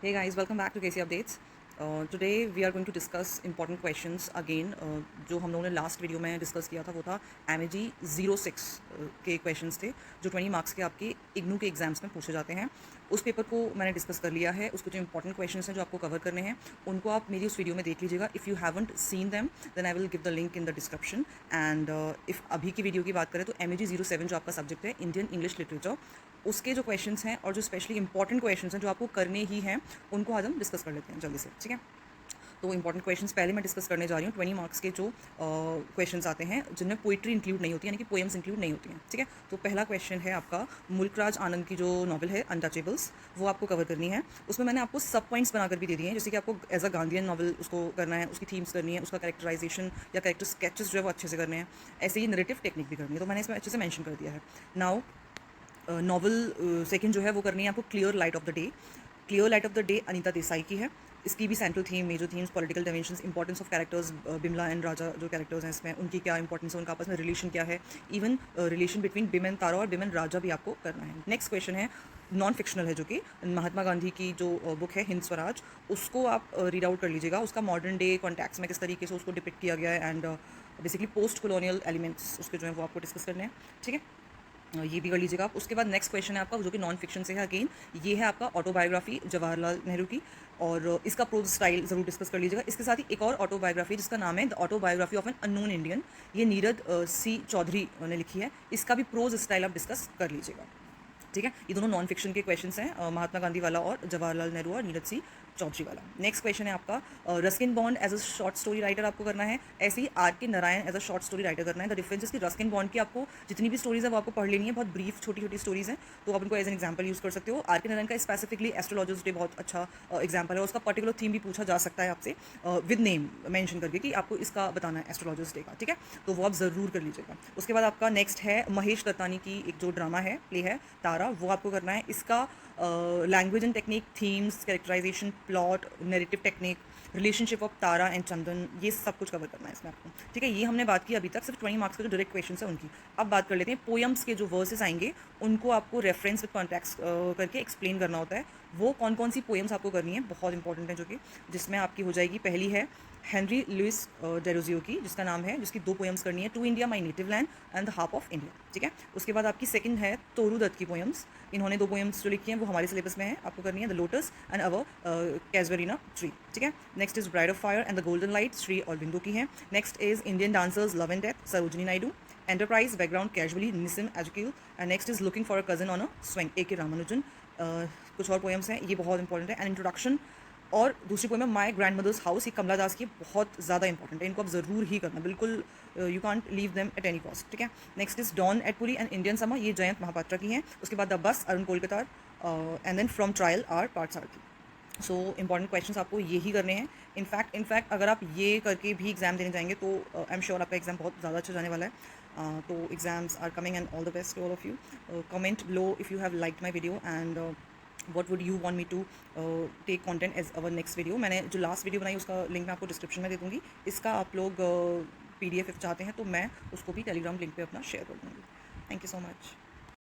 Hey guys, welcome back to KC Updates. Today we are going to discuss important questions again. जो हम लोगों ने last video में discuss किया था वो था MEG 06 के क्वेश्चंस थे जो 20 मार्क्स के आपके इग्नू के एग्जाम्स में पूछे जाते हैं. उस पेपर को मैंने डिस्कस कर लिया है. उसके जो इंपॉर्टेंट क्वेश्चंस हैं जो आपको कवर करने हैं उनको आप मेरी उस वीडियो में देख लीजिएगा. If you haven't seen them then I will give the link in the description. And if अभी की वीडियो की बात करें तो MEG 07 जो आपका सब्जेक्ट है इंडियन इंग्लिश लिटरेचर, उसके जो क्वेश्चंस हैं और जो स्पेशली इंपॉर्टेंट क्वेश्चंस हैं जो आपको करने ही हैं उनको आज हम डिस्कस कर लेते हैं जल्दी से. ठीक है, तो इंपॉर्टेंट क्वेश्चंस पहले मैं डिस्कस करने जा रही हूँ. 20 मार्क्स के जो क्वेश्चंस आते हैं जिनमें पोइट्री इंक्लूड नहीं होती है, यानी कि पोएम्स इंक्लूड नहीं होती हैं. ठीक है, तो पहला क्वेश्चन है आपका मुल्कराज आनंद की जो नॉवल है अनटचेबल्स, वो आपको कवर करनी है. उसमें मैंने आपको सब पॉइंट्स बनाकर भी दे दिए हैं, जैसे कि आपको एज अ गांधीयन नॉवल उसको करना है, उसकी थीम्स करनी है, उसका कैरेक्टराइजेशन या कैरेक्टर स्केचेस जो है वो अच्छे से करने हैं. ऐसे ही नरेटिव टेक्निक भी करनी है, तो मैंने इसमें अच्छे से मैंशन कर दिया है. नाउ नॉवल सेकंड जो है वो करनी है आपको clear light of the day. Clear light of the day Anita Desai की है. इसकी भी central theme, major themes, political dimensions, importance of characters, Bimla and Raja जो कैरेक्टर्स हैं इसमें उनकी क्या इंपॉर्टेंस है, उनका आपस में रिलेशन क्या है, even relation between Bim and Tara और बिम एंड राजा भी आपको करना है. नेक्स्ट क्वेश्चन है नॉन फिक्शनल है, जो कि महात्मा गांधी की जो बुक है हिंद स्वराज, उसको आप रीड आउट कर लीजिएगा. उसका मॉडर्न डे कॉन्टैक्ट्स में किस तरीके से उसको डिपिक्ट किया गया है and basically post colonial elements उसके जो है वो आपको डिस्कस करने हैं. ठीक है, ये भी कर लीजिएगा आप. उसके बाद नेक्स्ट क्वेश्चन है आपका जो कि नॉन फिक्शन से है. अगेन ये है आपका ऑटोबायोग्राफी जवाहरलाल नेहरू की, और इसका प्रोज स्टाइल ज़रूर डिस्कस कर लीजिएगा. इसके साथ ही एक और ऑटोबायोग्राफी जिसका नाम है the autobiography of an unknown Indian, ये नीरद सी चौधरी ने लिखी है. इसका भी प्रोज स्टाइल आप डिस्कस कर लीजिएगा. ठीक है, ये दोनों नॉन फिक्शन के क्वेश्चंस हैं, महात्मा गांधी वाला और जवाहरलाल नेहरू और नीरज सी चौधरी वाला. नेक्स्ट क्वेश्चन है आपका Ruskin Bond as a short story writer आपको करना है. ऐसे ही R.K. Narayan as a short story writer करना है. द डिफरेंस इज कि रस्किन बॉन्ड की आपको जितनी भी स्टोरीज है वो आपको पढ़ लेनी है, बहुत ब्रीफ छोटी छोटी स्टोरीज हैं, तो आप उनको एज एन एग्जाम्पल यूज़ कर सकते हो. R.K. नारायण का स्पेसिफिकली एस्ट्रोलॉजर्स डे बहुत अच्छा एग्जाम्पल है. उसका पर्टिकुलर थीम भी पूछा जा सकता है आपसे विद नेम मैंशन करके कि आपको इसका बताना है एस्ट्रोलॉजर्स डे का. ठीक है, तो वो आप ज़रूर कर लीजिएगा. उसके बाद आपका नेक्स्ट है महेश दत्तानी की एक जो ड्रामा है, प्ले है तारा, वो आपको करना है. इसका language and technique, themes, characterisation, plot, narrative technique, relationship of Tara and Chandan, ये सब कुछ कवर करना है इसमें आपको. ठीक है, ये हमने बात की अभी तक सिर्फ 20 मार्क्स के जो डायरेक्ट क्वेश्चन है उनकी. अब बात कर लेते हैं पोएम्स के जो वर्सेस आएंगे, उनको आपको रेफरेंस विद कॉन्टैक्ट्स करके एक्सप्लेन करना होता है. वो कौन कौन सी पोएम्स आपको करनी है, बहुत इंपॉर्टेंट है, जो कि जिसमें आपकी हो जाएगी. पहली है हेनरी लुइस डेरोजियो की, जिसका नाम है, जिसकी 2 पोएम्स करनी है, to India my native land and the harp of India. ठीक है, उसके बाद आपकी सेकंड है तोरू दत्त की पोएम्स. इन्होंने 2 पोएम्स जो लिखी हैं वो हमारे सिलेबस में है, आपको करनी है the lotus and our casuarina tree. ठीक है, next is bride of fire and the golden light, Shri Aurobindo की है. Next is Indian dancers love and death, Sarojini Naidu. Enterprise background casually, Nissim Ezekiel. And next is looking for a cousin on a swing, A.K. Ramanujan. कुछ और poems हैं, ये बहुत important है. And introduction और दूसरी पोएम है माई ग्रैंड मदर्स हाउस, ये कमला दास की, बहुत ज़्यादा इंपॉर्टेंट है, इनको आप ज़रूर ही करना, बिल्कुल you can't leave them at any cost. ठीक है, next is dawn at Puri and Indian summer, ये जयंत महापात्रा की हैं. उसके बाद the bus, Arun Kolatkar. And then from trial are parts are की. सो इंपॉर्टेंट क्वेश्चंस आपको ये ही करने हैं. इनफैक्ट अगर आप ये करके भी एग्जाम देने जाएंगे तो आई एम श्योर आपका एग्जाम बहुत ज़्यादा अच्छा जाने वाला है. तो exams are coming and all the best to all of you. Comment below if you have liked my video and what would you want me to take content as our next video. मैंने जो last video बनाई उसका link मैं आपको description में दे दूँगी. इसका आप लोग PDF चाहते हैं तो मैं उसको भी टेलीग्राम लिंक पे अपना शेयर कर दूँगी. Thank you so much.